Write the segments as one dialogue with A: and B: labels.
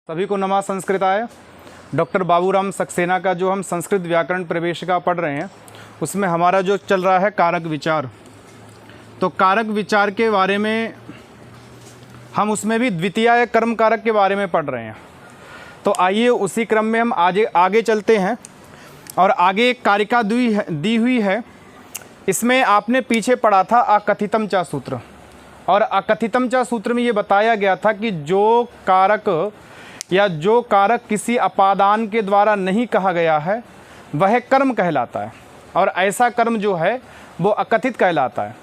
A: सभी को नमः संस्कृताय। डॉक्टर बाबूराम सक्सेना का जो हम संस्कृत व्याकरण प्रवेशिका पढ़ रहे हैं उसमें हमारा जो चल रहा है कारक विचार। तो कारक विचार के बारे में हम उसमें भी द्वितीय कर्म कारक के बारे में पढ़ रहे हैं। तो आइए उसी क्रम में हम आगे चलते हैं। और आगे एक कारिका दी हुई है। इसमें आपने पीछे पढ़ा था अकथितम च सूत्र, और अकथितम च सूत्र में ये बताया गया था कि जो कारक या जो कारक किसी अपादान के द्वारा नहीं कहा गया है वह कर्म कहलाता है, और ऐसा कर्म जो है वो अकथित कहलाता है।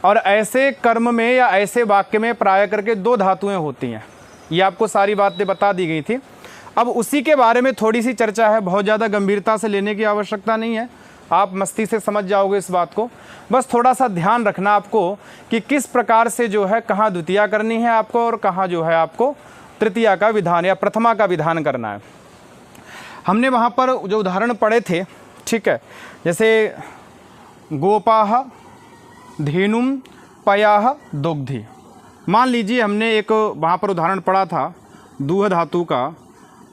A: और ऐसे कर्म में या ऐसे वाक्य में प्राय करके दो धातुएं होती हैं। ये आपको सारी बातें बता दी गई थी। अब उसी के बारे में थोड़ी सी चर्चा है, बहुत ज़्यादा गंभीरता से लेने की आवश्यकता नहीं है, आप मस्ती से समझ जाओगे इस बात को। बस थोड़ा सा ध्यान रखना आपको कि किस प्रकार से जो है कहाँ द्वितीया करनी है आपको और कहाँ जो है आपको तृतीया का विधान या प्रथमा का विधान करना है। हमने वहाँ पर जो उदाहरण पढ़े थे, ठीक है, जैसे गोपाह धेनुम पयाह दुग्धि। मान लीजिए हमने एक वहाँ पर उदाहरण पढ़ा था दूह धातु का,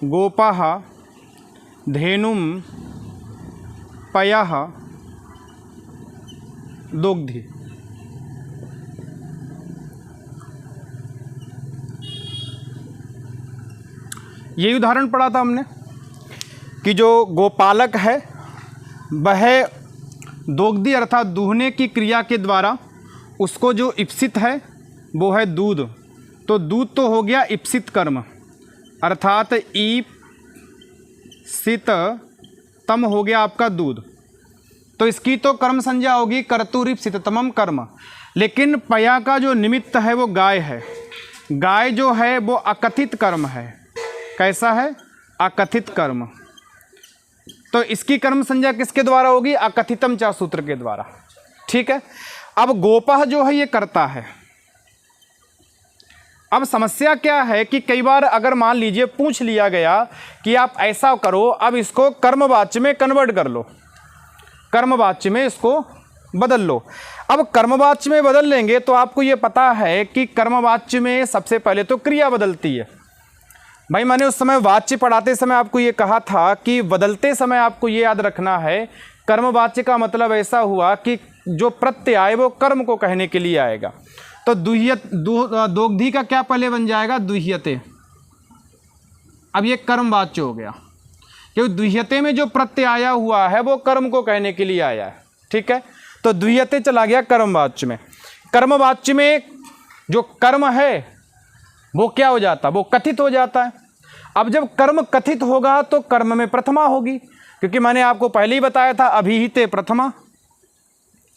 A: गोपाह धेनुम पयाह दुग्धि। यही उदाहरण पढ़ा था हमने कि जो गोपालक है वह दोग्धि अर्थात दूहने की क्रिया के द्वारा उसको जो इप्सित है वो है दूध। तो दूध तो हो गया इप्सित कर्म, अर्थात ईप्सित तम हो गया आपका दूध। तो इसकी तो कर्म संज्ञा होगी कर्तुरीप्सिततमम कर्म। लेकिन पया का जो निमित्त है वो गाय है। गाय जो है वो अकथित कर्म है। कैसा है? अकथित कर्म। तो इसकी कर्म संज्ञा किसके द्वारा होगी? अकथितम च सूत्र के द्वारा। ठीक है। अब गोपह जो है ये करता है। अब समस्या क्या है कि कई बार अगर मान लीजिए पूछ लिया गया कि आप ऐसा करो, अब इसको कर्मवाच्य में कन्वर्ट कर लो, कर्मवाच्य में इसको बदल लो। अब कर्मवाच्य में बदल लेंगे तो आपको ये पता है कि कर्मवाच्य में सबसे पहले तो क्रिया बदलती है। भाई मैंने उस समय वाच्य पढ़ाते समय आपको ये कहा था कि बदलते समय आपको ये याद रखना है, कर्मवाच्य का मतलब ऐसा हुआ कि जो प्रत्यय आए वो कर्म को कहने के लिए आएगा। तो दोग्धि का क्या पहले बन जाएगा? दुह्यते। अब ये कर्मवाच्य हो गया क्योंकि दुह्यते में जो प्रत्यय आया हुआ है वो कर्म को कहने के लिए आया है। ठीक है। तो दुह्यते चला गया कर्मवाच्य में। कर्मवाच्य में जो कर्म है वो क्या हो जाता? वो कथित हो जाता है। अब जब कर्म कथित होगा तो कर्म में प्रथमा होगी, क्योंकि मैंने आपको पहले ही बताया था अभिहिते प्रथमा।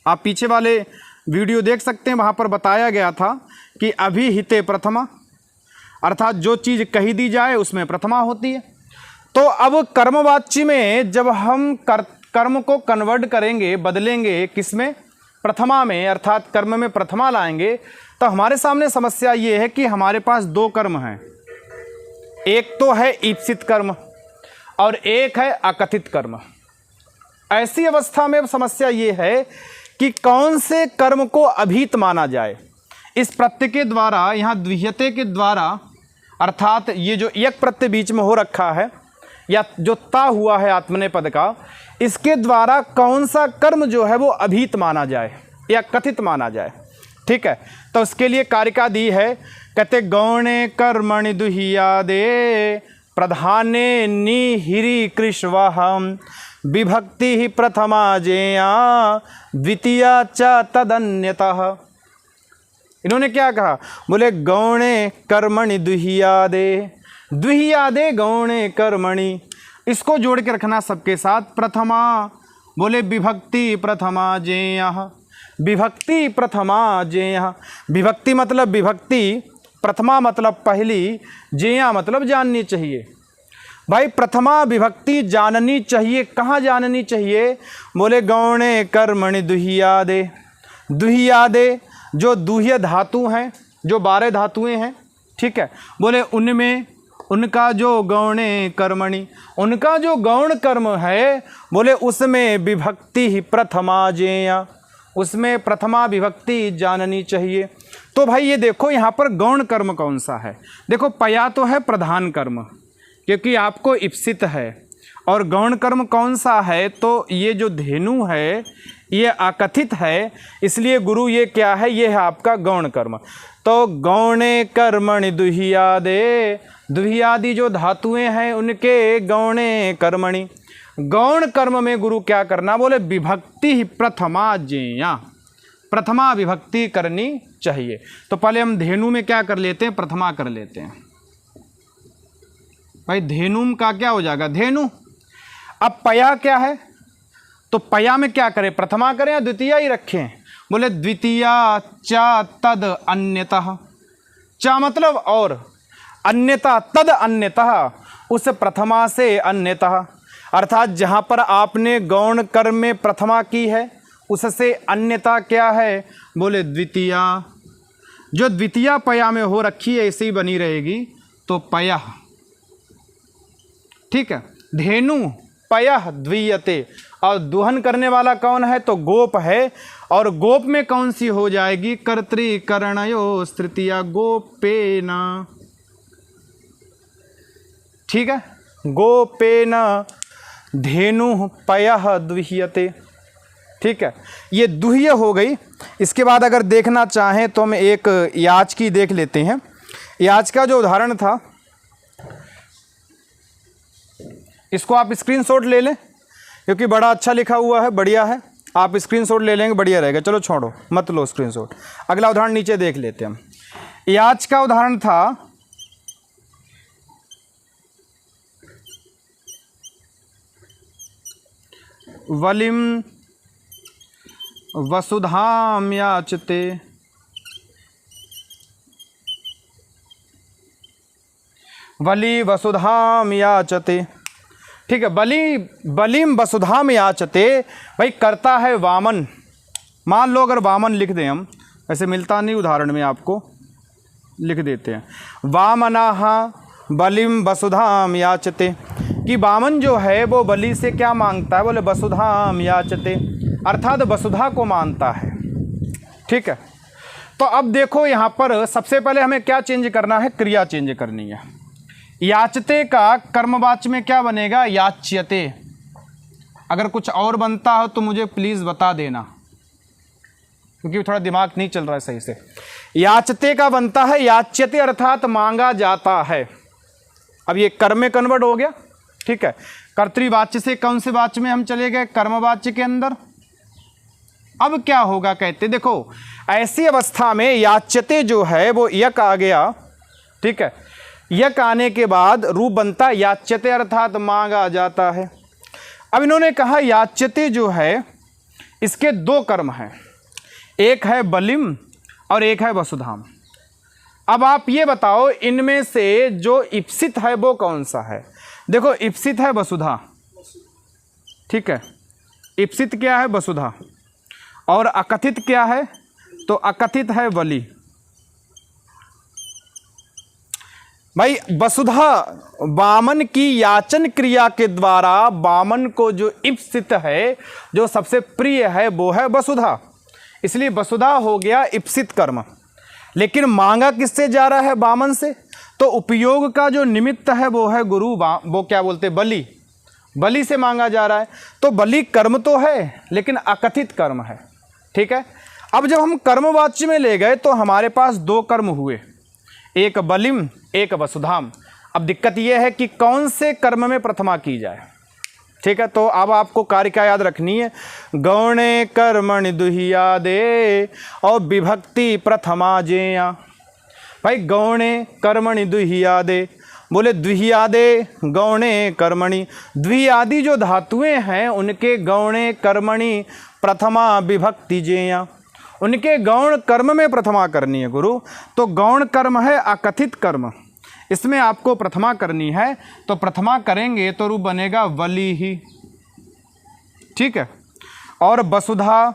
A: आप पीछे वाले वीडियो देख सकते हैं, वहाँ पर बताया गया था कि अभिहिते प्रथमा अर्थात जो चीज़ कही दी जाए उसमें प्रथमा होती है। तो अब कर्मवाच्य में जब हम कर्म को कन्वर्ट करेंगे, बदलेंगे किसमें? प्रथमा में, अर्थात कर्म में प्रथमा लाएंगे, तो हमारे सामने समस्या ये है कि हमारे पास दो कर्म हैं। एक तो है ईप्सित कर्म और एक है अकथित कर्म। ऐसी अवस्था में समस्या ये है कि कौन से कर्म को अभीत माना जाए। इस प्रत्यय के द्वारा, यहाँ द्विह्यते के द्वारा, अर्थात ये जो एक प्रत्यय बीच में हो रखा है या जो ता हुआ है आत्मनेपद का, इसके द्वारा कौन सा कर्म जो है वो अभीत माना जाए या कथित माना जाए। ठीक है। तो उसके लिए कारिका दी है, कहते गौणे कर्मणि दुह्यादे प्रधाने निहिरी कृष्वहम विभक्ति ही प्रथमा जेया द्वितीया च तदन्यतः। इन्होंने क्या कहा? बोले गौणे कर्मणि दुह्यादे, दुह्यादे गौणे कर्मणि, इसको जोड़ के रखना सबके साथ। प्रथमा बोले विभक्ति प्रथमा जेया, विभक्ति प्रथमा जेया। विभक्ति मतलब विभक्ति, प्रथमा मतलब पहली, जेया मतलब जाननी चाहिए। भाई प्रथमा विभक्ति जाननी चाहिए, कहाँ जाननी चाहिए? बोले गौणे कर्मणि दुह्यादे। दुह्यादे जो दुह्य धातु हैं, जो 12 धातुएं हैं, ठीक है, बोले उनमें उनका जो गौणे कर्मणि, उनका जो गौण कर्म है, बोले उसमें विभक्ति ही प्रथमा जेया, उसमें प्रथमा विभक्ति जाननी चाहिए। तो भाई ये देखो यहाँ पर गौण कर्म कौन सा है। देखो पया तो है प्रधान कर्म क्योंकि आपको इप्सित है, और गौण कर्म कौन सा है, तो ये जो धेनु है ये अकथित है, इसलिए गुरु ये क्या है, ये है आपका गौण कर्म। तो गौणे कर्मणि दुहियादे, दुहियादि जो धातुएं हैं उनके गौणे कर्मणि, गौण कर्म में गुरु क्या करना, बोले विभक्ति ही प्रथमा जेया, प्रथमा विभक्ति करनी चाहिए। तो पहले हम धेनु में क्या कर लेते हैं, प्रथमा कर लेते हैं। भाई धेनुम का क्या हो जाएगा, धेनु। अब पया क्या है, तो पया में क्या करें, प्रथमा करें या द्वितीया ही रखें, बोले द्वितीया चा तद अन्यतः, चा मतलब और, अन्यतः तद अन्यतः उस प्रथमा से अन्यतः, अर्थात जहाँ पर आपने गौण कर्म में प्रथमा की है उससे अन्यता क्या है, बोले द्वितीया। जो द्वितीया पया में हो रखी है ऐसे ही बनी रहेगी, तो पया, ठीक है। धेनु पयः द्वियते, और दुहन करने वाला कौन है, तो गोप है, और गोप में कौन सी हो जाएगी, कर्तृकरणयो तृतीया गोपेन, ठीक है। गोपेन धेनु पयः दुह्यते, ठीक है। ये दुह्य हो गई। इसके बाद अगर देखना चाहें तो हम एक याच की देख लेते हैं। याच का जो उदाहरण था इसको आप स्क्रीनशॉट ले लें क्योंकि बड़ा अच्छा लिखा हुआ है, बढ़िया है। आप स्क्रीनशॉट ले लेंगे, बढ़िया रहेगा। चलो छोड़ो, मत लो स्क्रीनशॉट। अगला उदाहरण नीचे देख लेते हैं हम। याच का उदाहरण था वलिम वसुधाम याचते, वली वसुधाम याचते, ठीक है। बलिम वसुधाम याचते, भाई करता है वामन। मान लो अगर वामन लिख दें हम, ऐसे मिलता नहीं उदाहरण में, आपको लिख देते हैं। वामनाः बलिम वसुधाम याचते, कि वामन जो है वो बलि से क्या मांगता है, बोले वसुधाम याचते, अर्थात वसुधा को मानता है, ठीक है। तो अब देखो यहाँ पर सबसे पहले हमें क्या चेंज करना है, क्रिया चेंज करनी है। याचते का कर्मवाच्य में क्या बनेगा, याच्यते। अगर कुछ और बनता हो तो मुझे प्लीज़ बता देना क्योंकि थोड़ा दिमाग नहीं चल रहा है सही से। याचते का बनता है याच्यते, अर्थात मांगा जाता है। अब ये कर्म में कन्वर्ट हो गया, ठीक है। कर्तृवाच्य से कौन से वाच्य में हम चले गए, कर्मवाच्य के अंदर। अब क्या होगा, कहते देखो ऐसी अवस्था में याच्यते जो है वो यक आ गया, ठीक है। यक आने के बाद रूप बनता याच्यते, अर्थात मांगा जाता है। अब इन्होंने कहा याच्यते जो है इसके दो कर्म हैं, एक है बलिम और एक है वसुधाम। अब आप ये बताओ इनमें से जो इप्सित है वो कौन सा है। देखो इप्सित है वसुधा, ठीक है। इप्सित क्या है, वसुधा, और अकथित क्या है, तो अकथित है बलि। भाई वसुधा वामन की याचन क्रिया के द्वारा वामन को जो इप्सित है, जो सबसे प्रिय है, वो है वसुधा, इसलिए वसुधा हो गया इप्सित कर्म। लेकिन मांगा किससे जा रहा है, वामन से, तो उपयोग का जो निमित्त है वो है गुरु, वो क्या बोलते, बलि। बलि से मांगा जा रहा है, तो बलि कर्म तो है लेकिन अकथित कर्म है, ठीक है। अब जब हम कर्मवाच्य में ले गए तो हमारे पास दो कर्म हुए, एक बलिम एक वसुधाम। अब दिक्कत यह है कि कौन से कर्म में प्रथमा की जाए, ठीक है। तो अब आपको कारिका याद रखनी है, गौणे कर्मणि दुह्यादे और विभक्ति प्रथमा जेया। भाई गौणे कर्मणि दुह्यादे, बोले द्विह्यादे गौणे कर्मणि, द्विआदि जो धातुएं हैं उनके गौणे कर्मणि प्रथमा विभक्ति जेया, उनके गौण कर्म में प्रथमा करनी है गुरु। तो गौण कर्म है अकथित कर्म, इसमें आपको प्रथमा करनी है, तो प्रथमा करेंगे तो रूप बनेगा वली ही, ठीक है। और वसुधा,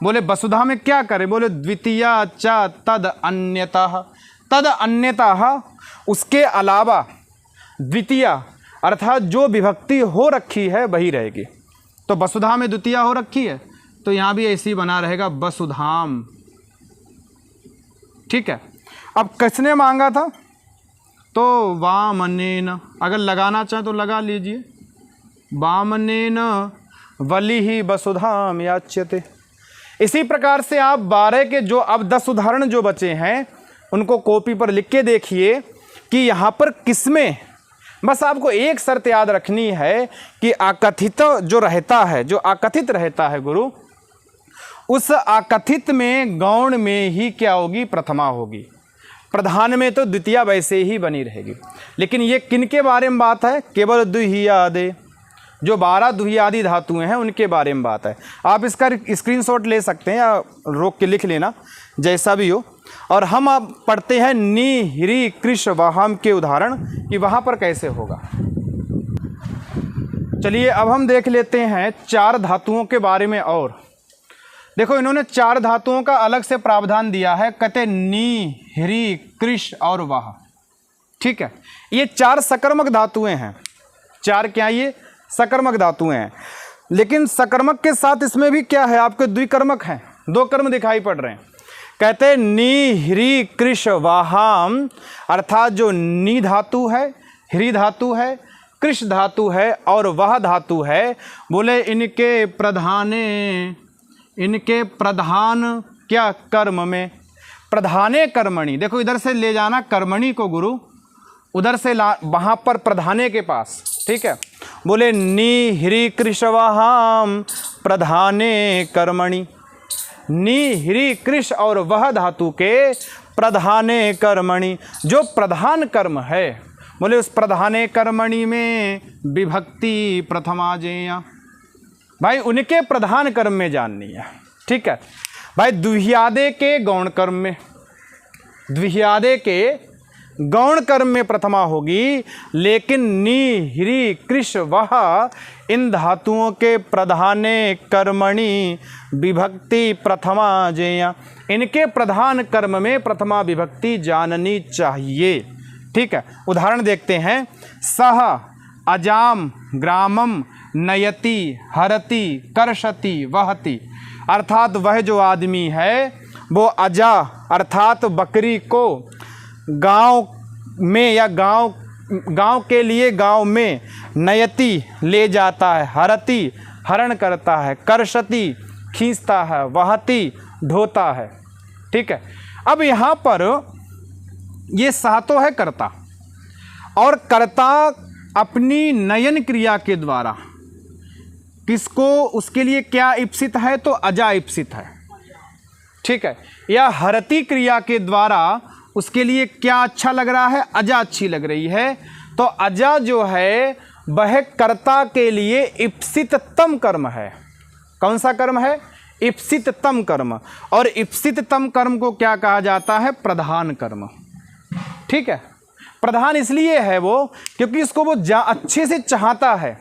A: बोले वसुधा में क्या करें, बोले द्वितीया च तद अन्यतः, तद अन्यतः उसके अलावा, द्वितीया अर्थात जो विभक्ति हो रखी है वही रहेगी। तो वसुधा में द्वितीया हो रखी है तो यहाँ भी ऐसी बना रहेगा वसुधाम, ठीक है। अब किसने मांगा था? तो वामनेन, अगर लगाना चाहे तो लगा लीजिए, वामनेन वलिहि वसुधाम याच्यते। इसी प्रकार से आप 12 के जो अब 10 उदाहरण जो बचे हैं उनको कॉपी पर लिख के देखिए कि यहाँ पर किसमें, बस आपको एक शर्त याद रखनी है कि आकथित जो रहता है, जो आकथित रहता है गुरु, उस आकथित में गौण में ही क्या होगी? प्रथमा होगी। प्रधान में तो द्वितीया वैसे ही बनी रहेगी। लेकिन ये किनके बारे में बात है? केवल दुह्यादे, जो 12 दुह्यादि धातुएं हैं उनके बारे में बात है। आप इसका स्क्रीनशॉट ले सकते हैं या रोक के लिख लेना, जैसा भी हो। और हम अब पढ़ते हैं नी ह्री कृष वाहम के उदाहरण कि वहाँ पर कैसे होगा। चलिए अब हम देख लेते हैं 4 धातुओं के बारे में। और देखो इन्होंने 4 धातुओं का अलग से प्रावधान दिया है, कहते नी ह्री कृष और वाह। ठीक है, ये 4 सकर्मक धातुएं हैं। 4 क्या? ये सकर्मक धातुएं हैं। लेकिन सकर्मक के साथ इसमें भी क्या है? आपके द्विकर्मक हैं, 2 कर्म दिखाई पड़ रहे हैं। कहते नी ह्री कृष वाहाम, अर्थात जो नी धातु है, ह्री धातु है, कृष धातु है और वह धातु है, बोले इनके प्रधान क्या? कर्म में, प्रधाने कर्मणि। देखो इधर से ले जाना कर्मणि को गुरु, उधर से ला वहाँ पर प्रधाने के पास। ठीक है, बोले नी ह्री कृष वाहाम प्रधाने कर्मणि। नी ह्री कृष और वह धातु के प्रधाने कर्मणि, जो प्रधान कर्म है, बोले उस प्रधाने कर्मणि में विभक्ति प्रथमा जेया। भाई उनके प्रधान कर्म में जाननी है। ठीक है भाई, द्विह्यादे के गौण कर्म में, द्विह्यादे के गौण कर्म में प्रथमा होगी। लेकिन नी ह्री कृष वह इन धातुओं के प्रधाने कर्मणि विभक्ति प्रथमा जेया, इनके प्रधान कर्म में प्रथमा विभक्ति जाननी चाहिए। ठीक है, उदाहरण देखते हैं। सह अजाम ग्रामम नयति हरति कर्षति वहति, अर्थात वह जो आदमी है वो अजा अर्थात बकरी को गांव में या गांव के लिए गांव में नयति ले जाता है, हरति हरण करता है, कर्षति खींचता है, वहति ढोता है। ठीक है, अब यहाँ पर ये सह तो है कर्ता, और कर्ता अपनी नयन क्रिया के द्वारा किसको, उसके लिए क्या इप्सित है? तो अजा इप्सित है। ठीक है, या हरति क्रिया के द्वारा उसके लिए क्या अच्छा लग रहा है? अजा अच्छी लग रही है। तो अजा जो है वह कर्ता के लिए इप्सिततम कर्म है। कौन सा कर्म है? इप्सिततम कर्म। और इप्सिततम कर्म को क्या कहा जाता है? प्रधान कर्म। ठीक है, प्रधान इसलिए है वो क्योंकि इसको वो अच्छे से चाहता है।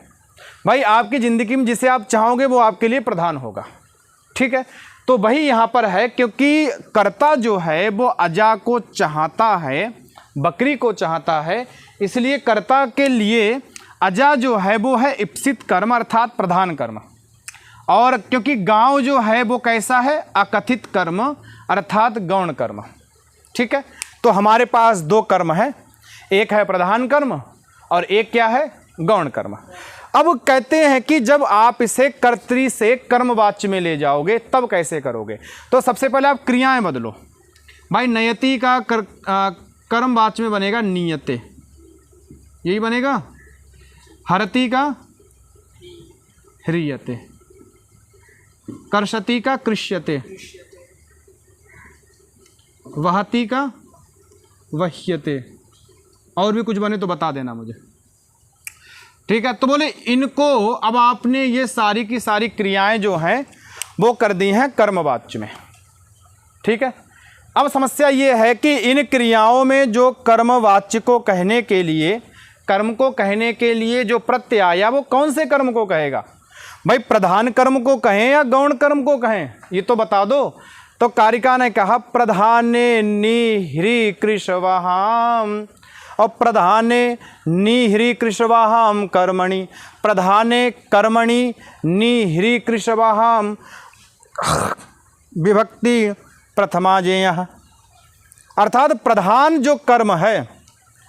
A: भाई आपकी ज़िंदगी में जिसे आप चाहोगे वो आपके लिए प्रधान होगा। ठीक है, तो वही यहाँ पर है, क्योंकि कर्ता जो है वो अजा को चाहता है, बकरी को चाहता है, इसलिए कर्ता के लिए अजा जो है वो है इप्सित कर्म अर्थात प्रधान कर्म। और क्योंकि गांव जो है वो कैसा है? अकथित कर्म अर्थात गौण कर्म। ठीक है, तो हमारे पास 2 कर्म है, एक है प्रधान कर्म और एक क्या है? गौण कर्म। अब कहते हैं कि जब आप इसे कर्तरी से कर्मवाच्य में ले जाओगे तब कैसे करोगे? तो सबसे पहले आप क्रियाएं बदलो। भाई नयति का कर्मवाच्य में बनेगा नियते, यही बनेगा। हरति का ह्रियते, कर्षति का कृष्यते, वहति का वह्यते, और भी कुछ बने तो बता देना मुझे। ठीक है, तो बोले इनको अब आपने ये सारी की सारी क्रियाएं जो हैं वो कर दी हैं कर्मवाच्य में। ठीक है, अब समस्या ये है कि इन क्रियाओं में जो कर्मवाच्य को कहने के लिए, कर्म को कहने के लिए जो प्रत्यय आया वो कौन से कर्म को कहेगा? भाई प्रधान कर्म को कहें या गौण कर्म को कहें, ये तो बता दो। तो कारिका ने कहा प्रधाने निह्री कृशवाहाम, और प्रधाने निह्री कृशवाहाम कर्मणि, प्रधाने कर्मणि निह्री कृशवाहाम विभक्ति प्रथमा जेयः। अर्थात प्रधान जो कर्म है,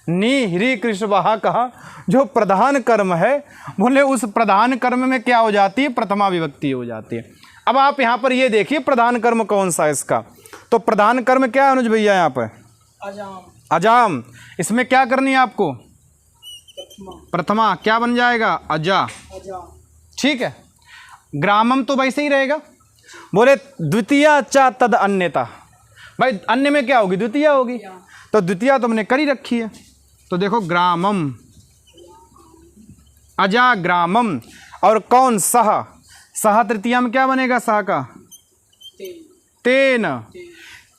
A: नी ह्री कृष्ण वहा कहा, जो प्रधान कर्म है, बोले उस प्रधान कर्म में क्या हो जाती है, प्रथमा विभक्ति हो जाती है। अब आप यहाँ पर ये देखिए प्रधान कर्म कौन सा है इसका, तो प्रधान कर्म क्या है अनुज भैया यहाँ पर,
B: अजाम।
A: अजाम। इसमें क्या करनी है आपको, प्रथमा क्या बन जाएगा, अजा,
B: अजाम।
A: ठीक है। ग्रामम तो वैसे ही रहेगा, बोले द्वितीया चा तद अन्यता, भाई अन्य में क्या होगी, द्वितीया होगी, तो द्वितीया तो हमने कर ही रखी है, तो देखो ग्रामम, अजा ग्रामम। और कौन, सह, सह तृतीया में क्या बनेगा, सह का तेन,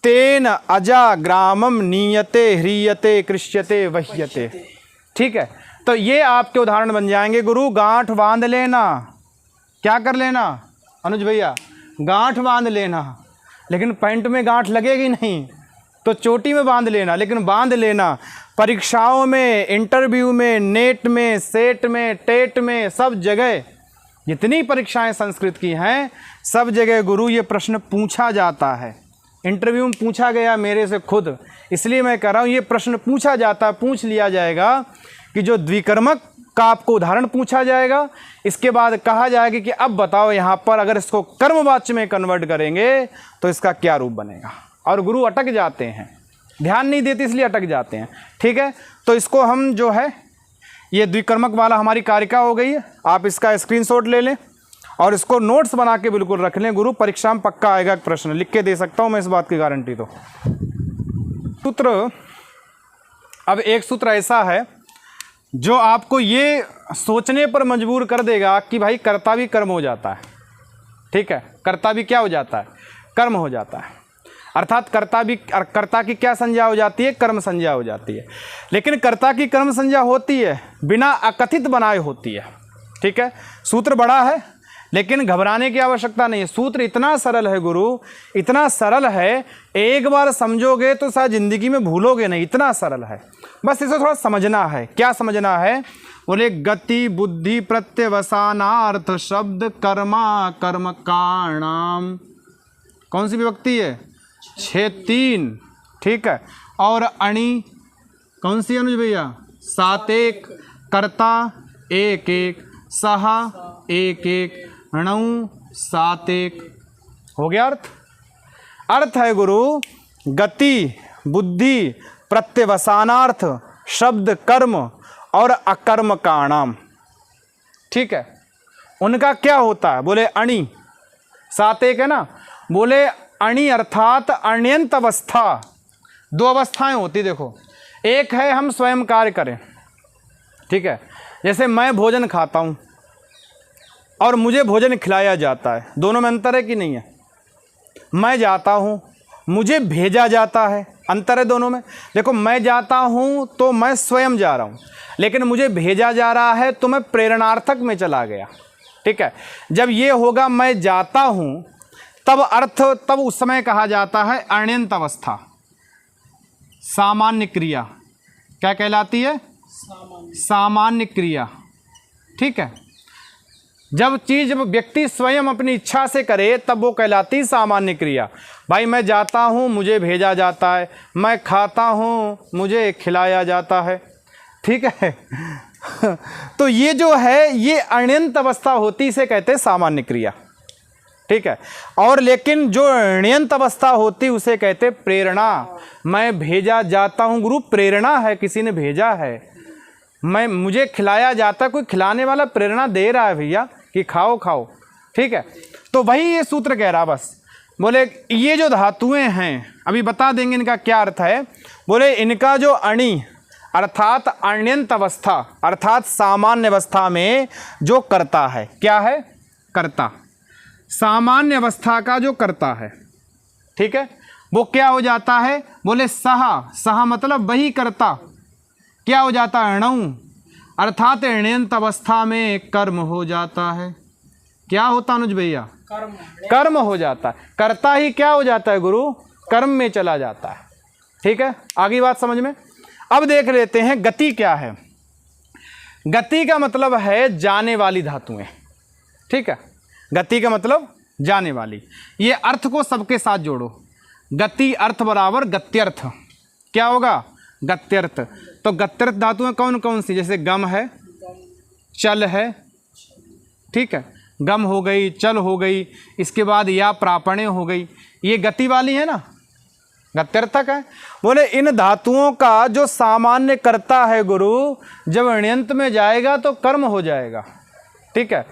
A: तेन अजा ग्रामम नीयते ह्रियते कृष्यते वह्यते, ठीक है। तो ये आपके उदाहरण बन जाएंगे गुरु। गांठ बांध लेना, क्या कर लेना अनुज भैया, गांठ बांध लेना, लेकिन पैंट में गांठ लगेगी नहीं, तो चोटी में बांध लेना, लेकिन बांध लेना। परीक्षाओं में, इंटरव्यू में, नेट में, सेट में, टेट में, सब जगह जितनी परीक्षाएं संस्कृत की हैं, सब जगह गुरु ये प्रश्न पूछा जाता है। इंटरव्यू में पूछा गया मेरे से खुद, इसलिए मैं कह रहा हूँ ये प्रश्न पूछा जाता, पूछ लिया जाएगा कि जो द्विकर्मक का आपको उदाहरण पूछा जाएगा, इसके बाद कहा जाएगा कि अब बताओ यहाँ पर अगर इसको कर्मवाच्य में कन्वर्ट करेंगे तो इसका क्या रूप बनेगा। और गुरु अटक जाते हैं, ध्यान नहीं देते इसलिए अटक जाते हैं, ठीक है। तो इसको हम जो है ये द्विकर्मक वाला हमारी कारिका हो गई है, आप इसका स्क्रीनशॉट ले लें और इसको नोट्स बना के बिल्कुल रख लें। गुरु परीक्षा में पक्का आएगा प्रश्न, लिख के दे सकता हूँ मैं इस बात की गारंटी। तो सूत्र, अब एक सूत्र ऐसा है जो आपको ये सोचने पर मजबूर कर देगा कि भाई कर्ता भी कर्म हो जाता है, ठीक है, कर्ता भी क्या हो जाता है, कर्म हो जाता है। अर्थात कर्ता की क्या संज्ञा हो जाती है, कर्म संज्ञा हो जाती है। लेकिन कर्ता की कर्म संज्ञा होती है बिना अकथित बनाए होती है, ठीक है। सूत्र बड़ा है लेकिन घबराने की आवश्यकता नहीं है, सूत्र इतना सरल है गुरु, इतना सरल है, एक बार समझोगे तो शायद जिंदगी में भूलोगे नहीं, इतना सरल है। बस इसे थोड़ा समझना है। क्या समझना है, बोले गति बुद्धि प्रत्यवसानार्थ शब्द कर्मा कर्म कारणाम, कौन सी विभक्ति है, 6-3, ठीक है। और अणि कौन सी अनुज भैया, 7-1, कर्ता 1-1, सहा 1-1, णु 7-1, हो गया अर्थ। अर्थ है गुरु गति बुद्धि प्रत्यवसानार्थ शब्द कर्म और अकर्म कारणाम, ठीक है। उनका क्या होता है, बोले अणि 7-1 है ना, बोले अणि अर्थात अण्यंत अवस्था। दो अवस्थाएं होती, देखो, एक है हम स्वयं कार्य करें, ठीक है, जैसे मैं भोजन खाता हूँ और मुझे भोजन खिलाया जाता है, दोनों में अंतर है कि नहीं है। मैं जाता हूँ, मुझे भेजा जाता है, अंतर है दोनों में। देखो मैं जाता हूँ तो मैं स्वयं जा रहा हूँ, लेकिन मुझे भेजा जा रहा है तो मैं प्रेरणार्थक में चला गया, ठीक है। जब ये होगा मैं जाता हूँ तब अर्थ, तब उस समय कहा जाता है अण्यंत अवस्था। सामान्य क्रिया क्या कहलाती है, सामान्य क्रिया, ठीक है। जब व्यक्ति स्वयं अपनी इच्छा से करे तब वो कहलाती सामान्य क्रिया। भाई मैं जाता हूँ मुझे भेजा जाता है, मैं खाता हूँ मुझे खिलाया जाता है, ठीक है। तो ये जो है ये अण्यंत अवस्था होती, इसे कहते हैं सामान्य क्रिया, ठीक है। और लेकिन जो अण्यंत अवस्था होती उसे कहते प्रेरणा। मैं भेजा जाता हूँ गुरु, प्रेरणा है, किसी ने भेजा है, मुझे खिलाया जाता है, कोई खिलाने वाला प्रेरणा दे रहा है भैया कि खाओ खाओ, ठीक है। तो वही ये सूत्र कह रहा, बस बोले ये जो धातुएं हैं अभी बता देंगे इनका क्या अर्थ है। बोले इनका जो अणि अर्थात अण्यंत अवस्था अर्थात सामान्य अवस्था में जो करता है, क्या है, कर्ता, सामान्य अवस्था का जो करता है, ठीक है, वो क्या हो जाता है, बोले सहा मतलब वही कर्ता क्या हो जाता है, णु अर्थात अण्यंत अवस्था में कर्म हो जाता है। क्या होता अनुज भैया, कर्म हो जाता है। कर्ता ही क्या हो जाता है गुरु, कर्म में चला जाता है, ठीक है। आगे बात समझ में। अब देख लेते हैं गति क्या है। गति का मतलब है जाने वाली धातुएं, ठीक है। गति का मतलब जाने वाली, ये अर्थ को सबके साथ जोड़ो। गति अर्थ बराबर गत्यर्थ, क्या होगा? गत्यर्थ। तो गत्यर्थ धातुएं कौन कौन सी? जैसे गम है, चल है, ठीक है, गम हो गई, चल हो गई, इसके बाद या प्रापण्य हो गई, ये गति वाली है ना, गत्यर्थक है। बोले इन धातुओं का जो सामान्य कर्ता है गुरु, जब ण्यंत में जाएगा तो कर्म हो जाएगा, ठीक है।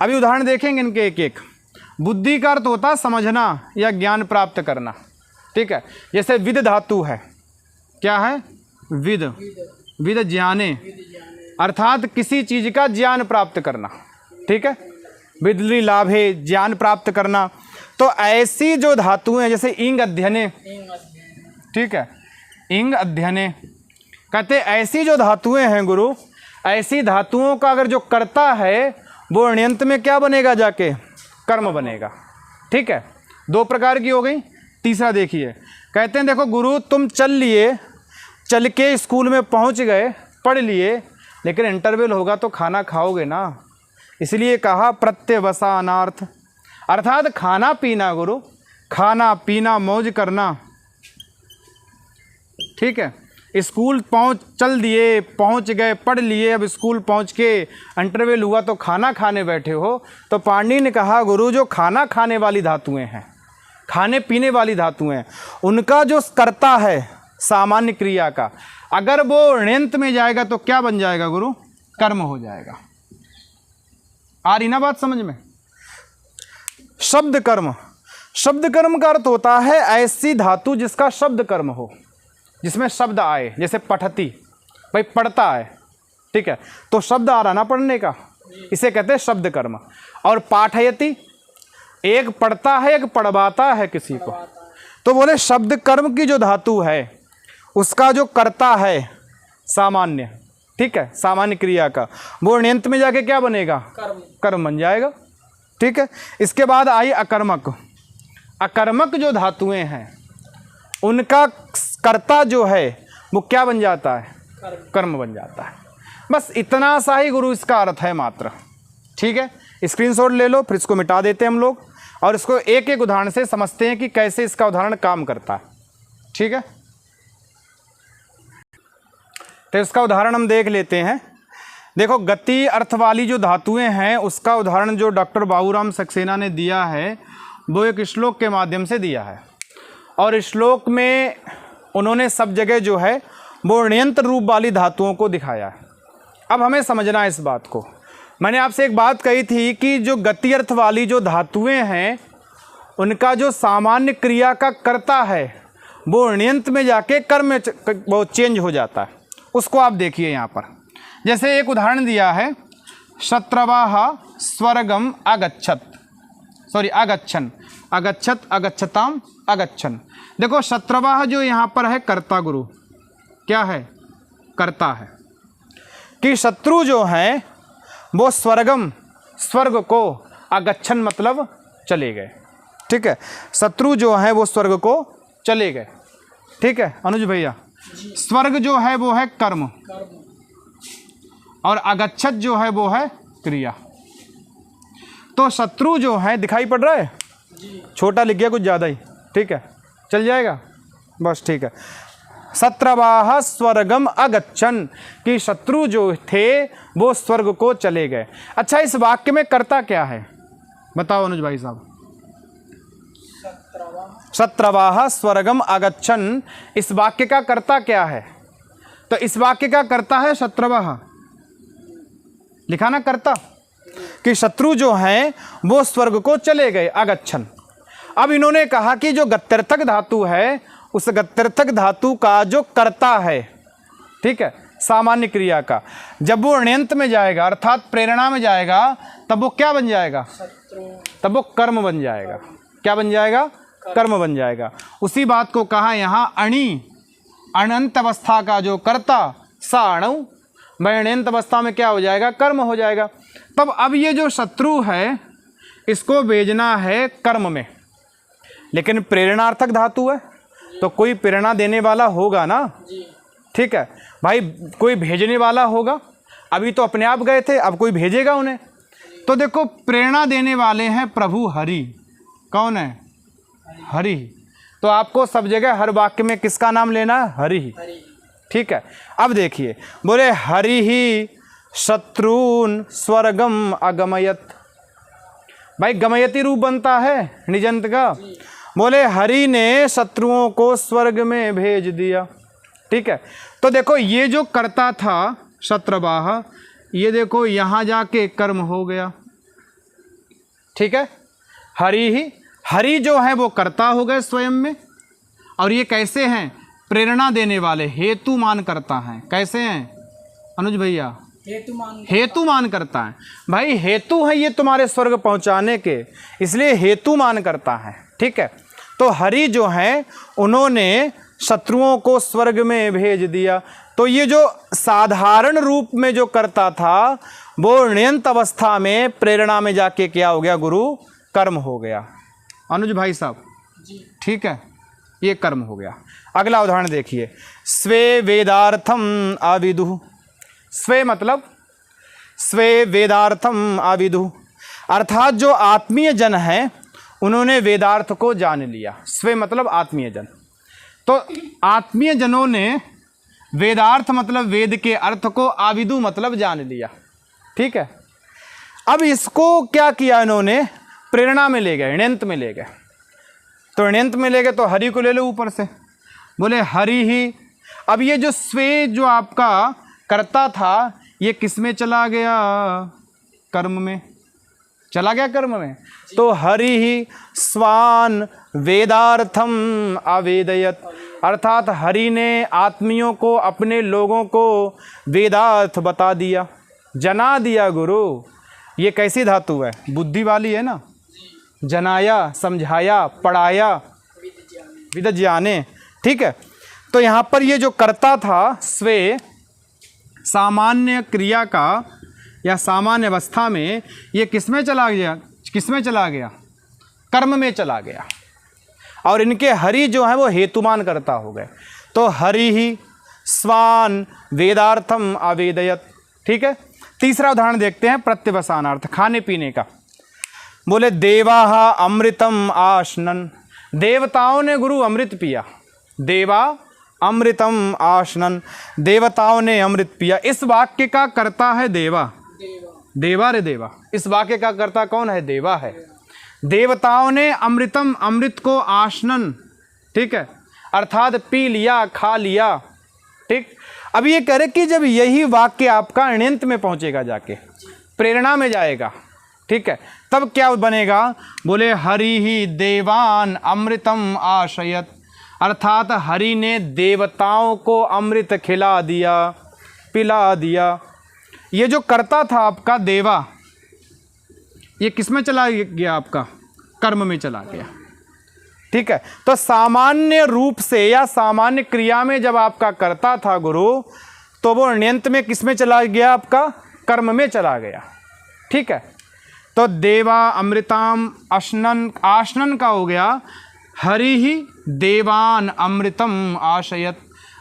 A: अभी उदाहरण देखेंगे इनके एक एक। बुद्धि का अर्थ होता है समझना या ज्ञान प्राप्त करना, ठीक है। जैसे विद धातु है, क्या है? विद, विद ज्ञाने, अर्थात किसी चीज का ज्ञान प्राप्त करना, ठीक है। विदली लाभे, ज्ञान प्राप्त करना। तो ऐसी जो धातुएं हैं, जैसे इंग अध्ययने, ठीक है, इंग अध्ययने, कहते ऐसी जो धातुएं हैं गुरु, ऐसी धातुओं का अगर जो कर्ता है वो ण्यंत में क्या बनेगा? जाके कर्म बनेगा, ठीक है। दो प्रकार की हो गई। तीसरा देखिए, कहते हैं देखो गुरु तुम चल लिए, चल के स्कूल में पहुंच गए, पढ़ लिए, लेकिन इंटरवल होगा तो खाना खाओगे ना, इसलिए कहा प्रत्यवसानार्थ, अर्थात खाना पीना गुरु, खाना पीना मौज करना, ठीक है। स्कूल चल दिए, पहुंच गए, पढ़ लिए, अब स्कूल पहुंच के इंटरवल हुआ तो खाना खाने बैठे हो। तो पाणिनि ने कहा गुरु जो खाना खाने वाली धातुएं हैं, खाने पीने वाली धातुएं, उनका जो कर्ता है सामान्य क्रिया का, अगर वो ण्यंत में जाएगा तो क्या बन जाएगा गुरु? कर्म हो जाएगा। आ रही ना बात समझ में? शब्द कर्म, शब्द कर्म का अर्थ होता है ऐसी धातु जिसका शब्द कर्म हो, जिसमें शब्द आए। जैसे पठती, भाई पढ़ता है, ठीक है, तो शब्द आ रहा ना पढ़ने का, इसे कहते हैं शब्द कर्म। और पाठयति, एक पढ़ता है, एक पढ़वाता है किसी को। तो बोले शब्द कर्म की जो धातु है उसका जो कर्ता है सामान्य, ठीक है, सामान्य क्रिया का, वो ण्यंत में जाके क्या बनेगा? कर्म बन जाएगा, ठीक है। इसके बाद आई अकर्मक। अकर्मक जो धातुएं हैं उनका कर्ता जो है वो क्या बन जाता है? कर्म बन जाता है। बस इतना सा ही गुरु इसका अर्थ है मात्र, ठीक है। स्क्रीनशॉट ले लो, फिर इसको मिटा देते हैं हम लोग और इसको एक एक उदाहरण से समझते हैं कि कैसे इसका उदाहरण काम करता है, ठीक है। तो इसका उदाहरण हम देख लेते हैं। देखो गति अर्थ वाली जो धातुएं हैं उसका उदाहरण जो डॉक्टर बाबूराम सक्सेना ने दिया है वो एक श्लोक के माध्यम से दिया है, और श्लोक में उन्होंने सब जगह जो है वो ण्यंत रूप वाली धातुओं को दिखाया है। अब हमें समझना है इस बात को। मैंने आपसे एक बात कही थी कि जो गति अर्थ वाली जो धातुएं हैं उनका जो सामान्य क्रिया का कर्ता है वो ण्यंत में जाके कर्म में वो चेंज हो जाता है। उसको आप देखिए यहाँ पर, जैसे एक उदाहरण दिया है, शत्रवाः स्वर्गम अगच्छत, सॉरी अगच्छन, अगच्छत अगच्छताम अगच्छन। देखो शत्रवाः जो यहाँ पर है कर्ता गुरु, क्या है? कर्ता है। कि शत्रु जो है वो स्वर्गम, स्वर्ग को, अगच्छन मतलब चले गए, ठीक है। शत्रु जो है वो स्वर्ग को चले गए, ठीक है अनुज भैया। स्वर्ग जो है वो है कर्म, और अगच्छत जो है वो है क्रिया। तो शत्रु जो है, दिखाई पड़ रहा है? छोटा लिख गया कुछ ज़्यादा ही, ठीक है, चल जाएगा बस, ठीक है। शत्रवाः स्वर्गम अगच्छन, कि शत्रु जो थे वो स्वर्ग को चले गए। अच्छा इस वाक्य में कर्ता क्या है बताओ अनुज भाई साहब? शत्रवाः स्वर्गम अगच्छन, इस वाक्य का कर्ता क्या है? तो इस वाक्य का कर्ता है शत्रवाः, लिखा ना कर्ता, कि शत्रु जो हैं वो स्वर्ग को चले गए, अगच्छन। अब इन्होंने कहा कि जो गत्यर्थक धातु है उस गत्यर्थक धातु का जो कर्ता है, ठीक है, सामान्य क्रिया का, जब वो ण्यंत में जाएगा अर्थात प्रेरणा में जाएगा तब वो क्या बन जाएगा? तब वो कर्म बन जाएगा। क्या बन जाएगा? कर्म बन जाएगा। उसी बात को कहा यहाँ अणि, अनंत अवस्था का जो कर्ता सा अणु, वह अनंत अवस्था में क्या हो जाएगा? कर्म हो जाएगा। तब अब ये जो शत्रु है इसको भेजना है कर्म में, लेकिन प्रेरणार्थक धातु है तो कोई प्रेरणा देने वाला होगा ना, ठीक है भाई, कोई भेजने वाला होगा। अभी तो अपने आप गए थे, अब कोई भेजेगा उन्हें। तो देखो प्रेरणा देने वाले हैं प्रभु हरि। कौन है? हरि। तो आपको सब जगह हर वाक्य में किसका नाम लेना है? हरि ही। ठीक है, अब देखिए, बोले हरि ही शत्रुन स्वर्गम अगमयत। भाई गमयती रूप बनता है निजंत का। बोले हरि ने शत्रुओं को स्वर्ग में भेज दिया। ठीक है, तो देखो ये जो करता था शत्रवाह, ये देखो यहाँ जाके कर्म हो गया। ठीक है, हरि ही, हरि जो है वो कर्ता हो गए स्वयं में, और ये कैसे हैं? प्रेरणा देने वाले, हेतुमान करता है। कैसे हैं अनुज भैया? हेतुमान करता है। भाई हेतु है ये तुम्हारे स्वर्ग पहुंचाने के, इसलिए हेतुमान करता है। ठीक है, तो हरि जो है उन्होंने शत्रुओं को स्वर्ग में भेज दिया। तो ये जो साधारण रूप में जो करता था वो ण्यंत अवस्था में प्रेरणा में जाके क्या हो गया गुरु? कर्म हो गया। अनुज भाई साहब ठीक है, ये कर्म हो गया। अगला उदाहरण देखिए, स्वे वेदार्थम आविदु। स्वे मतलब स्वे वेदार्थम आविदु, अर्थात जो आत्मीय जन हैं उन्होंने वेदार्थ को जान लिया। स्वे मतलब आत्मीय जन। तो आत्मीय जनों ने वेदार्थ मतलब वेद के अर्थ को, आविदु मतलब जान लिया। ठीक है, अब इसको क्या किया इन्होंने? प्रेरणा में ले गए, ण्यंत में ले गए। तो ण्यंत में ले गए तो हरि को ले लो ऊपर से, बोले हरि ही। अब ये जो स्वे जो आपका करता था ये किस में चला गया? कर्म में चला गया, कर्म में। तो हरि ही स्वान वेदार्थम आवेदयत, अर्थात हरि ने आत्मियों को, अपने लोगों को वेदार्थ बता दिया, जना दिया गुरु। ये कैसी धातु है? बुद्धि वाली है ना। जनाया, समझाया, पढ़ाया, विद ज्ञाने। ठीक है, तो यहाँ पर ये जो करता था स्वे, सामान्य क्रिया का या सामान्य अवस्था में ये किस में चला गया? किस में चला गया? कर्म में चला गया। और इनके हरि जो है वो हेतुमान करता हो गए। तो हरि ही स्वान वेदार्थम आवेदयत। ठीक है, तीसरा उदाहरण देखते हैं, प्रत्यवसानार्थ, खाने पीने का। बोले देवा अमृतम आशनन। देवताओं ने गुरु अमृत पिया। देवा अमृतम आशनन, देवताओं ने अमृत पिया। इस वाक्य का कर्ता है देवा। देवा रे देवा, इस वाक्य का कर्ता कौन है? देवा है। देवताओं ने अमृतम, अमृत को आशनन, ठीक है, अर्थात पी लिया, खा लिया। ठीक, अब ये कह रहे कि जब यही वाक्य आपका ण्यंत में पहुंचेगा, जाके प्रेरणा में जाएगा, ठीक है, तब क्या बनेगा? बोले हरि ही देवान अमृतम आशयत, अर्थात हरि ने देवताओं को अमृत खिला दिया, पिला दिया। ये जो करता था आपका देवा, ये किस में चला गया? आपका कर्म में चला गया। ठीक है, तो सामान्य रूप से या सामान्य क्रिया में जब आपका करता था गुरु, तो वो ण्यंत में किस में चला गया? आपका कर्म में चला गया। ठीक है, तो देवा अमृताम अश्नन, आशनन का हो गया हरि ही देवान अमृतम आशयत,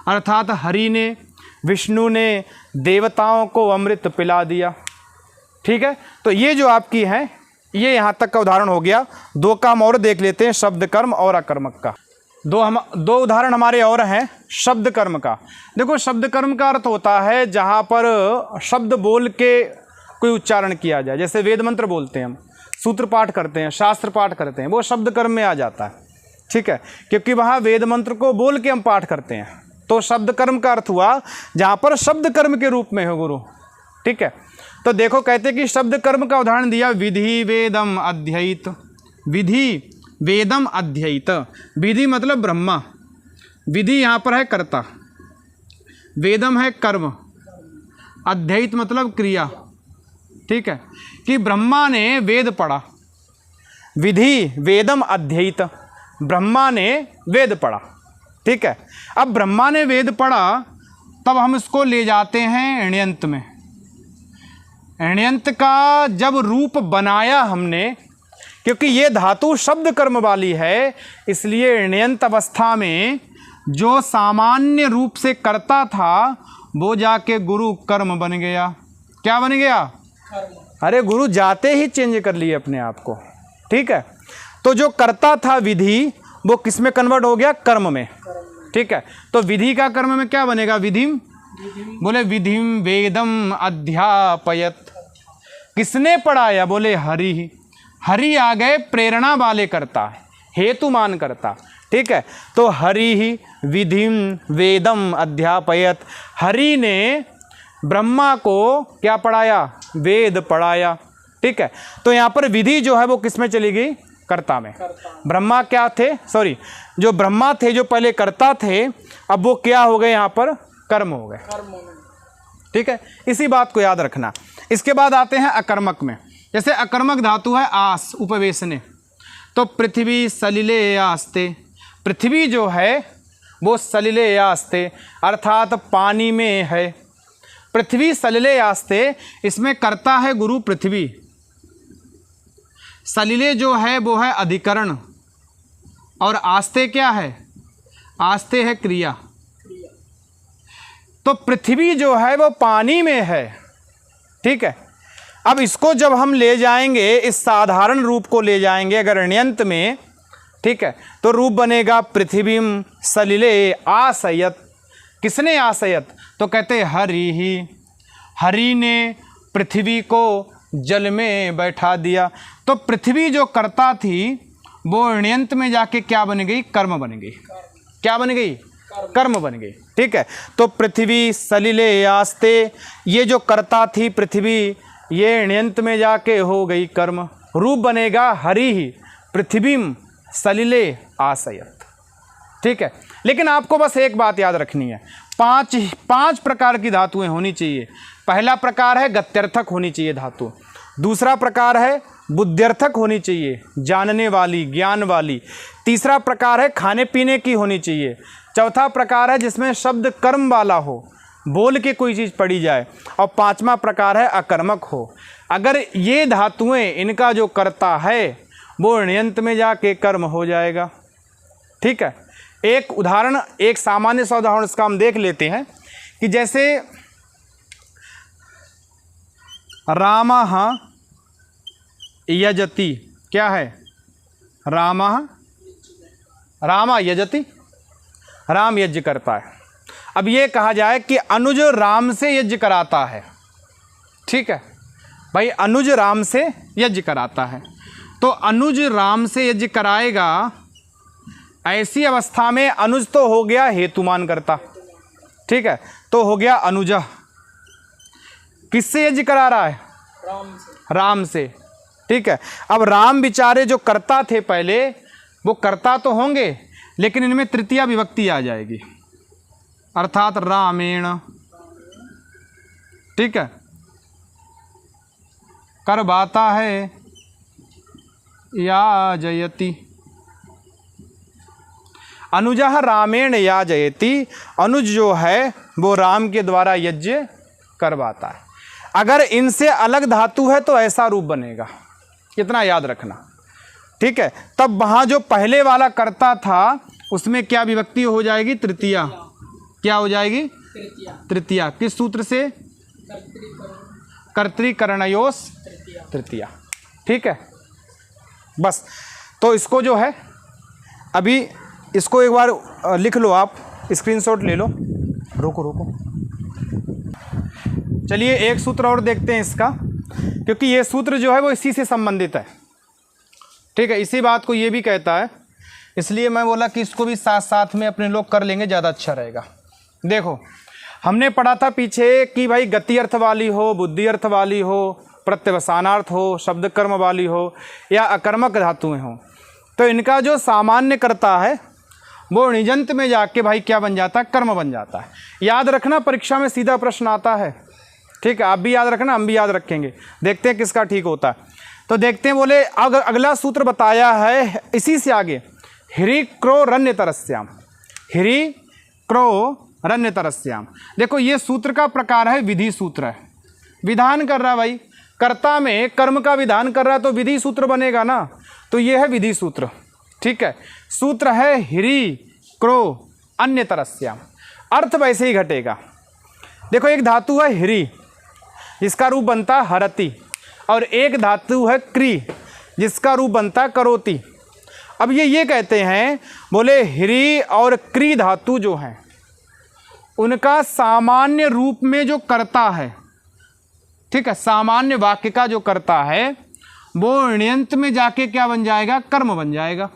A: अर्थात हरि ने, विष्णु ने देवताओं को अमृत पिला दिया। ठीक है, तो ये जो आपकी है, ये यहाँ तक का उदाहरण हो गया। दो का हम और देख लेते हैं, शब्द कर्म और अकर्मक का। दो उदाहरण हमारे और हैं शब्द कर्म का। देखो, शब्द कर्म का अर्थ होता है जहाँ पर शब्द बोल के कोई उच्चारण किया जाए। जैसे वेद मंत्र बोलते हैं हम, सूत्र पाठ करते हैं, शास्त्र पाठ करते हैं, वो शब्द कर्म में आ जाता है। ठीक है, क्योंकि वहाँ वेद मंत्र को बोल के हम पाठ करते हैं, तो शब्द कर्म का अर्थ हुआ जहाँ पर शब्द कर्म के रूप में हो गुरु। ठीक है, तो देखो कहते कि शब्द कर्म का उदाहरण दिया, विधि वेदम अध्ययित। विधि वेदम अध्ययित, विधि मतलब ब्रह्मा, विधि यहाँ पर है कर्ता, वेदम है कर्म, अध्ययित मतलब क्रिया। ठीक है, कि ब्रह्मा ने वेद पढ़ा, विधि वेदम अध्ययित, ब्रह्मा ने वेद पढ़ा। ठीक है, अब ब्रह्मा ने वेद पढ़ा, तब हम इसको ले जाते हैं ण्यंत में। ण्यंत का जब रूप बनाया हमने, क्योंकि ये धातु शब्द कर्म वाली है, इसलिए ण्यंत अवस्था में जो सामान्य रूप से करता था वो जाके गुरु कर्म बन गया। क्या बन गया? अरे गुरु जाते ही चेंज कर लिए अपने आप को। ठीक है, तो जो करता था विधि, वो किस में कन्वर्ट हो गया, कर्म में। ठीक है, तो विधि का कर्म में क्या बनेगा, विधिम, बोले विधिम वेदम अध्यापयत। किसने पढ़ाया, बोले हरि ही। हरि आ गए प्रेरणा वाले करता, हेतुमान करता। ठीक है, तो हरि ही विधिम वेदम अध्यापयत। हरि ने ब्रह्मा को क्या पढ़ाया, वेद पढ़ाया। ठीक है, तो यहाँ पर विधि जो है वो किस में चली गई, कर्ता में। ब्रह्मा क्या थे, सॉरी, जो ब्रह्मा थे जो पहले कर्ता थे, अब वो क्या हो गए, यहाँ पर कर्म हो गए। ठीक है, इसी बात को याद रखना। इसके बाद आते हैं अकर्मक में। जैसे अकर्मक धातु है आस, उपवेशने, तो पृथ्वी सलिले आस्ते। पृथ्वी जो है वो सलिले आस्ते अर्थात पानी में है। पृथ्वी सलिले आस्ते, इसमें कर्ता है गुरु पृथ्वी। सलिले जो है वो है अधिकरण, और आस्ते क्या है, आस्ते है क्रिया। तो पृथ्वी जो है वो पानी में है। ठीक है, अब इसको जब हम ले जाएंगे, इस साधारण रूप को ले जाएंगे अगर ण्यंत में, ठीक है, तो रूप बनेगा पृथ्वीम सलिले आसयत। किसने आसयत, तो कहते हरि ही। हरि ने पृथ्वी को जल में बैठा दिया। तो पृथ्वी जो कर्ता थी वो ण्यंत में जाके क्या बन गई, कर्म बन गई। क्या बन गई, कर्म बन गई। ठीक है, तो पृथ्वी सलिले आस्ते, ये जो कर्ता थी पृथ्वी, ये ण्यंत में जाके हो गई कर्म। रूप बनेगा हरि ही पृथ्वीम सलिले आसयत। ठीक है, लेकिन आपको बस एक बात याद रखनी है, पांच प्रकार की धातुएं होनी चाहिए। पहला प्रकार है गत्यर्थक होनी चाहिए धातु। दूसरा प्रकार है बुद्ध्यर्थक होनी चाहिए, जानने वाली, ज्ञान वाली। तीसरा प्रकार है खाने पीने की होनी चाहिए। चौथा प्रकार है जिसमें शब्द कर्म वाला हो, बोल के कोई चीज़ पढ़ी जाए। और पांचवा प्रकार है अकर्मक हो। अगर ये धातुएं, इनका जो कर्ता है वो ण्यंत में जाके कर्म हो जाएगा। ठीक है, एक उदाहरण, एक सामान्य सा उदाहरण इसका हम देख लेते हैं कि जैसे रामः यजति, क्या है, रामः, रामा यजति, राम यज्ञ करता है। अब ये कहा जाए कि अनुज राम से यज्ञ कराता है। ठीक है भाई, अनुज राम से यज्ञ कराता है, तो अनुज राम से यज्ञ कराएगा। ऐसी अवस्था में अनुज तो हो गया हेतुमान करता। ठीक है, तो हो गया अनुजः। किससे यज्ञ करा रहा है, राम से। ठीक है, अब राम बिचारे जो कर्ता थे पहले, वो कर्ता तो होंगे, लेकिन इनमें तृतीया विभक्ति आ जाएगी, अर्थात रामेण। ठीक है, करवाता है याजयति। अनुजः रामेण याजयति, अनुज जो है वो राम के द्वारा यज्ञ करवाता है। अगर इनसे अलग धातु है तो ऐसा रूप बनेगा, इतना याद रखना। ठीक है, तब वहाँ जो पहले वाला कर्ता था उसमें क्या विभक्ति हो जाएगी, तृतीया। क्या हो जाएगी, तृतीया। किस सूत्र से, कर्तृकरणयोस तृतीया। ठीक है, बस। तो इसको जो है अभी इसको एक बार लिख लो, आप स्क्रीनशॉट ले लो। रोको, चलिए एक सूत्र और देखते हैं इसका, क्योंकि ये सूत्र जो है वो इसी से संबंधित है। ठीक है, इसी बात को ये भी कहता है, इसलिए मैं बोला कि इसको भी साथ साथ में अपने लोग कर लेंगे, ज़्यादा अच्छा रहेगा। देखो, हमने पढ़ा था पीछे कि भाई गति अर्थ वाली हो, बुद्धि अर्थ वाली हो, प्रत्यवसानार्थ हो, शब्द कर्म वाली हो, या अकर्मक धातुएं हो, तो इनका जो सामान्य कर्ता है वो निजंत में जाके भाई क्या बन जाता है, कर्म बन जाता है। याद रखना, परीक्षा में सीधा प्रश्न आता है। ठीक है, आप भी याद रखना, हम भी याद रखेंगे। देखते हैं किसका ठीक होता है। तो देखते हैं, बोले अगर अगला सूत्र बताया है इसी से आगे, हिरी क्रो रण्य तरस्याम। हिरी क्रो रण्य तरस्याम। देखो, ये सूत्र का प्रकार है विधि सूत्र है, विधान कर रहा है भाई, कर्ता में कर्म का विधान कर रहा है तो विधि सूत्र बनेगा ना, तो ये है विधि सूत्र। ठीक है, सूत्र है हिरी क्रो अन्य तरस्याम, अर्थ वैसे ही घटेगा। देखो, एक धातु है हिरी जिसका रूप बनता हरति, और एक धातु है क्री जिसका रूप बनता करोति। अब ये कहते हैं, बोले ह्री और क्री धातु जो हैं उनका सामान्य रूप में जो कर्ता है, ठीक है, सामान्य वाक्य का जो कर्ता है वो ण्यंत में जाके क्या बन जाएगा, कर्म बन जाएगा।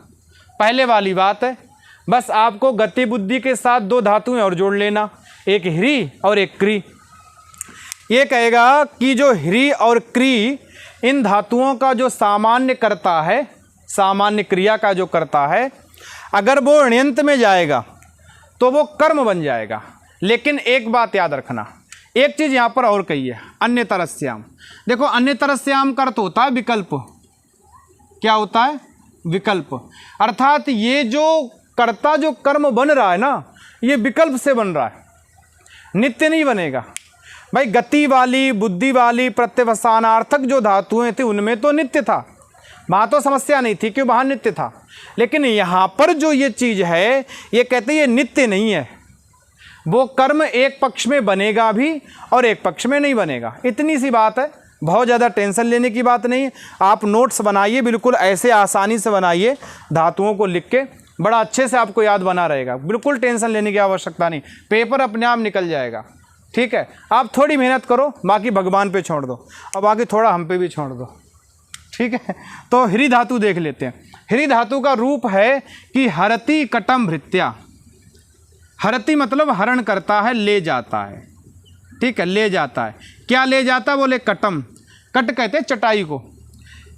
A: पहले वाली बात है, बस आपको गति बुद्धि के साथ दो धातुएं और जोड़ लेना, एक ह्री और एक क्री। ये कहेगा कि जो ह्री और क्री इन धातुओं का जो सामान्य कर्ता है, सामान्य क्रिया का जो कर्ता है, अगर वो ण्यंत में जाएगा तो वो कर्म बन जाएगा। लेकिन एक बात याद रखना, एक चीज़ यहाँ पर और कही है, अन्यतरस्याम। देखो अन्यतरस्याम का अर्थ होता है विकल्प। क्या होता है, विकल्प। अर्थात ये जो कर्ता जो कर्म बन रहा है ना, ये विकल्प से बन रहा है, नित्य नहीं बनेगा। भाई गति वाली, बुद्धि वाली, प्रत्यवसानार्थक जो धातुएं थी उनमें तो नित्य था, वहाँ तो समस्या नहीं थी क्यों, वहाँ नित्य था। लेकिन यहाँ पर जो ये चीज़ है, ये कहते हैं ये नित्य नहीं है, वो कर्म एक पक्ष में बनेगा भी और एक पक्ष में नहीं बनेगा। इतनी सी बात है, बहुत ज़्यादा टेंशन लेने की बात नहीं है। आप नोट्स बनाइए, बिल्कुल ऐसे आसानी से बनाइए, धातुओं को लिख के बड़ा अच्छे से आपको याद बना रहेगा, बिल्कुल टेंशन लेने की आवश्यकता नहीं, पेपर अपने आप निकल जाएगा। ठीक है, आप थोड़ी मेहनत करो, बाकी भगवान पे छोड़ दो और बाकी थोड़ा हम पे भी छोड़ दो। ठीक है, तो ह्री धातु देख लेते हैं। ह्री धातु का रूप है कि हरति कटम भृत्या। हरति मतलब हरण करता है, ले जाता है। ठीक है, ले जाता है। क्या ले जाता है, बोले कटम। कट कहते हैं चटाई को।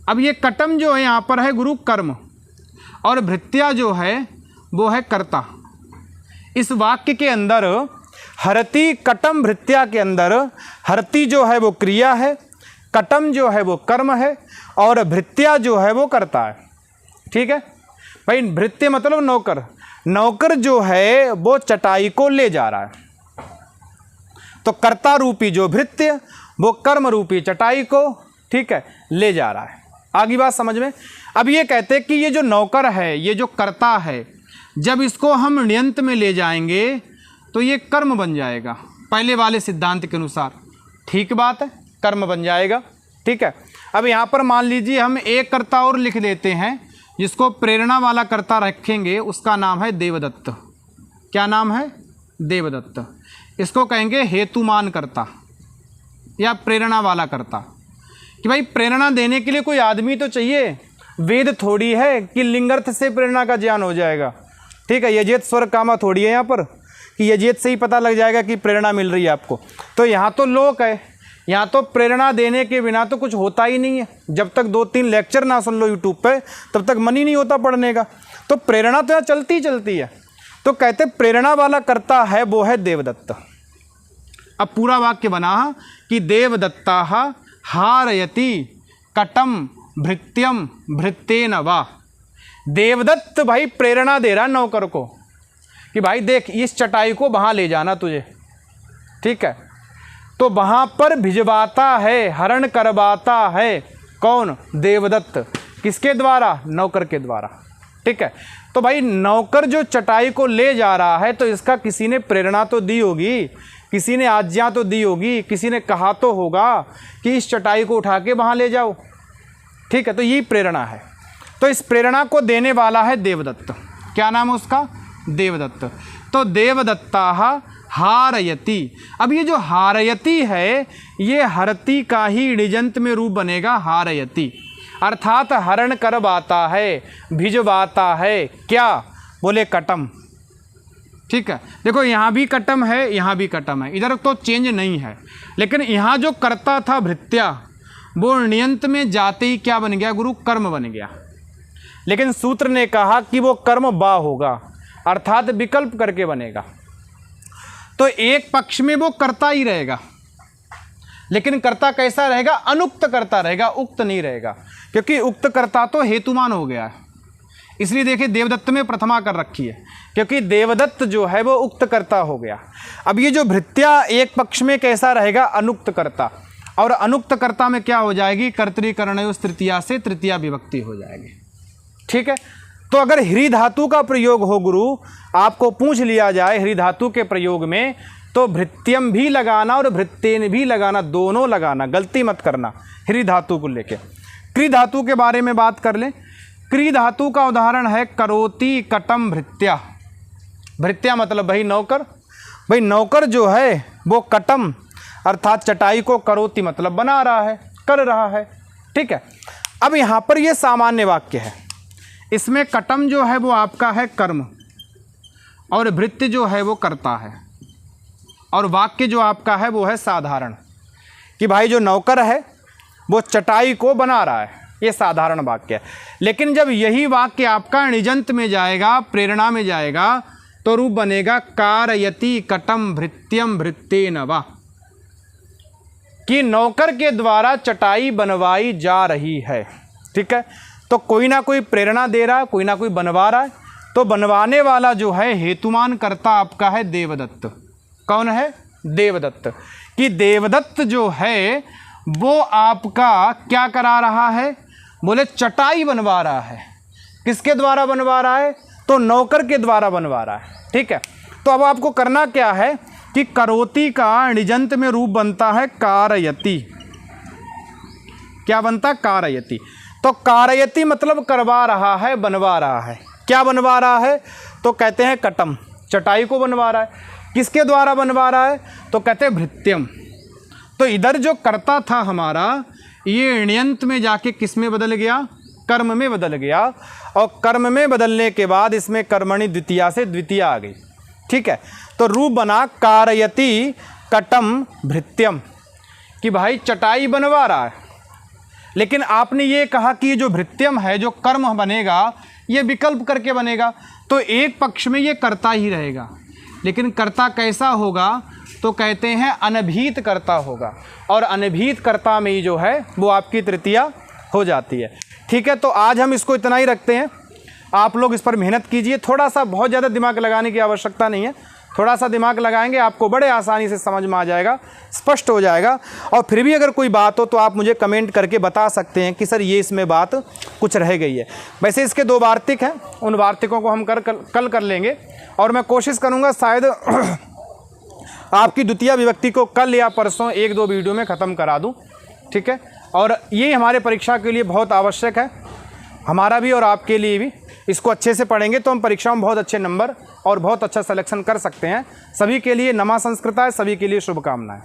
A: अब ये कटम जो है यहाँ पर है गुरु कर्म, और भृत्या जो है वो है कर्ता। इस वाक्य के अंदर हरति कटम भृत्या के अंदर हरति जो है वो क्रिया है, कटम जो है वो कर्म है, और भृत्या जो है वो कर्ता है। ठीक है भाई, भृत्य मतलब नौकर। नौकर जो है वो चटाई को ले जा रहा है, तो कर्ता रूपी जो भृत्य वो कर्म रूपी चटाई को, ठीक है, ले जा रहा है। आगे बात समझ में। अब ये कहते हैं कि ये जो नौकर है, ये जो कर्ता है, जब इसको हम ण्यंत में ले जाएंगे तो ये कर्म बन जाएगा, पहले वाले सिद्धांत के अनुसार। ठीक बात है, कर्म बन जाएगा। ठीक है, अब यहाँ पर मान लीजिए हम एक कर्ता और लिख देते हैं, जिसको प्रेरणा वाला कर्ता रखेंगे, उसका नाम है देवदत्त। क्या नाम है, देवदत्त। इसको कहेंगे हेतुमान कर्ता या प्रेरणा वाला कर्ता, कि भाई प्रेरणा देने के लिए कोई आदमी तो चाहिए, वेद थोड़ी है कि लिंगार्थ से प्रेरणा का ज्ञान हो जाएगा। ठीक है, यजेत स्वर्ग कामा थोड़ी है यहाँ पर कि यजेत से ही पता लग जाएगा कि प्रेरणा मिल रही है आपको। तो यहाँ तो लोक है, यहाँ तो प्रेरणा देने के बिना तो कुछ होता ही नहीं है। जब तक 2-3 लेक्चर ना सुन लो यूट्यूब पे, तब तक मन ही नहीं होता पढ़ने का। तो प्रेरणा तो यहाँ चलती ही चलती है। तो कहते प्रेरणा वाला कर्ता है वो है देवदत्त। अब पूरा वाक्य बना कि देवदत्ता हारयति कटम भृत्यम भृत्येन वा। देवदत्त भाई प्रेरणा दे रहा नौकर को कि भाई देख इस चटाई को वहाँ ले जाना तुझे। ठीक है, तो वहाँ पर भिजवाता है, हरण करवाता है कौन, देवदत्त। किसके द्वारा, नौकर के द्वारा। ठीक है, तो भाई नौकर जो चटाई को ले जा रहा है, तो इसका किसी ने प्रेरणा तो दी होगी, किसी ने आज्ञा तो दी होगी, किसी ने कहा तो होगा कि इस चटाई को उठा के वहाँ ले जाओ। ठीक है, तो यही प्रेरणा है। तो इस प्रेरणा को देने वाला है देवदत्त। क्या नाम है उसका, देवदत्त। तो देवदत्ता हारयति। अब ये जो हारयति है, ये हरति का ही णिजंत में रूप बनेगा, हारयति। अर्थात हरण करवाता है, भिजवाता है। क्या, बोले कटम। ठीक है, देखो यहाँ भी कटम है, यहाँ भी कटम है, इधर तो चेंज नहीं है। लेकिन यहाँ जो कर्ता था भृत्या, वो ण्यंत में जाते ही क्या बन गया गुरु, कर्म बन गया। लेकिन सूत्र ने कहा कि वो कर्म बा होगा, अर्थात विकल्प करके बनेगा। तो एक पक्ष में वो कर्ता ही रहेगा, लेकिन कर्ता कैसा रहेगा, अनुक्त कर्ता रहेगा, उक्त नहीं रहेगा, क्योंकि उक्त कर्ता तो हेतुमान हो गया है। इसलिए देखिए देवदत्त में प्रथमा कर रखी है, क्योंकि देवदत्त जो है वो उक्त कर्ता हो गया। अब ये जो भृत्या एक पक्ष में कैसा रहेगा, अनुक्त कर्ता, और अनुक्त कर्ता में क्या हो जाएगी, कर्तरीकरणयोः तृतीया से तृतीया विभक्ति हो जाएगी। ठीक है, तो अगर ह्री धातु का प्रयोग हो गुरु, आपको पूछ लिया जाए ह्री धातु के प्रयोग में, तो भृत्यम भी लगाना और भृत्येन भी लगाना, दोनों लगाना, गलती मत करना ह्री धातु को लेके। क्री धातु के बारे में बात कर लें। क्री धातु का उदाहरण है करोति कटम भृत्या। भृत्या मतलब भाई नौकर। भाई नौकर जो है वो कटम अर्थात चटाई को करोति मतलब बना रहा है, कर रहा है। ठीक है, अब यहाँ पर ये सामान्य वाक्य है, इसमें कटम जो है वो आपका है कर्म और भृत्य जो है वो कर्ता है, और वाक्य जो आपका है वो है साधारण कि भाई जो नौकर है वो चटाई को बना रहा है, ये साधारण वाक्य है। लेकिन जब यही वाक्य आपका निजंत में जाएगा, प्रेरणा में जाएगा, तो रूप बनेगा कारयति कटम भृत्यम भृत्येन वा, कि नौकर के द्वारा चटाई बनवाई जा रही है। ठीक है, तो कोई ना कोई प्रेरणा दे रहा है, कोई ना कोई बनवा रहा है, तो बनवाने वाला जो है हेतुमान कर्ता आपका है देवदत्त। कौन है? देवदत्त। कि देवदत्त जो है वो आपका क्या करा रहा है? बोले चटाई बनवा रहा है। किसके द्वारा बनवा रहा है? तो नौकर के द्वारा बनवा रहा है। ठीक है, तो अब आपको करना क्या है कि करोति का निजंत में रूप बनता है कारयति। क्या बनता? कारयति। तो कारयति मतलब करवा रहा है, बनवा रहा है। क्या बनवा रहा है? तो कहते हैं कटम, चटाई को बनवा रहा है। किसके द्वारा बनवा रहा है? तो कहते हैं भृत्यम। तो इधर जो कर्ता था हमारा, ये ण्यंत में जाके किस में बदल गया? कर्म में बदल गया, और कर्म में बदलने के बाद इसमें कर्मणि द्वितीया से द्वितीया आ गई। ठीक है, तो रूप बना कारयति कटम भृत्यम, कि भाई चटाई बनवा रहा है। लेकिन आपने ये कहा कि जो भृत्यम है, जो कर्म बनेगा, ये विकल्प करके बनेगा, तो एक पक्ष में ये कर्ता ही रहेगा। लेकिन कर्ता कैसा होगा? तो कहते हैं अनभीत कर्ता होगा, और अनभीत कर्ता में ही जो है वो आपकी तृतीया हो जाती है। ठीक है, तो आज हम इसको इतना ही रखते हैं। आप लोग इस पर मेहनत कीजिए, थोड़ा सा, बहुत ज़्यादा दिमाग लगाने की आवश्यकता नहीं है। थोड़ा सा दिमाग लगाएंगे आपको बड़े आसानी से समझ में आ जाएगा, स्पष्ट हो जाएगा। और फिर भी अगर कोई बात हो तो आप मुझे कमेंट करके बता सकते हैं कि सर ये इसमें बात कुछ रह गई है। वैसे इसके 2 वार्तिक हैं, उन वार्तिकों को हम कल कर लेंगे, और मैं कोशिश करूँगा शायद आपकी द्वितीय विभक्ति को कल या परसों 1-2 वीडियो में ख़त्म करा दूँ। ठीक है, और ये हमारे परीक्षा के लिए बहुत आवश्यक है, हमारा भी और आपके लिए भी। इसको अच्छे से पढ़ेंगे तो हम परीक्षाओं में बहुत अच्छे नंबर और बहुत अच्छा सिलेक्शन कर सकते हैं। सभी के लिए नमा संस्कृता है, सभी के लिए शुभकामनाएं।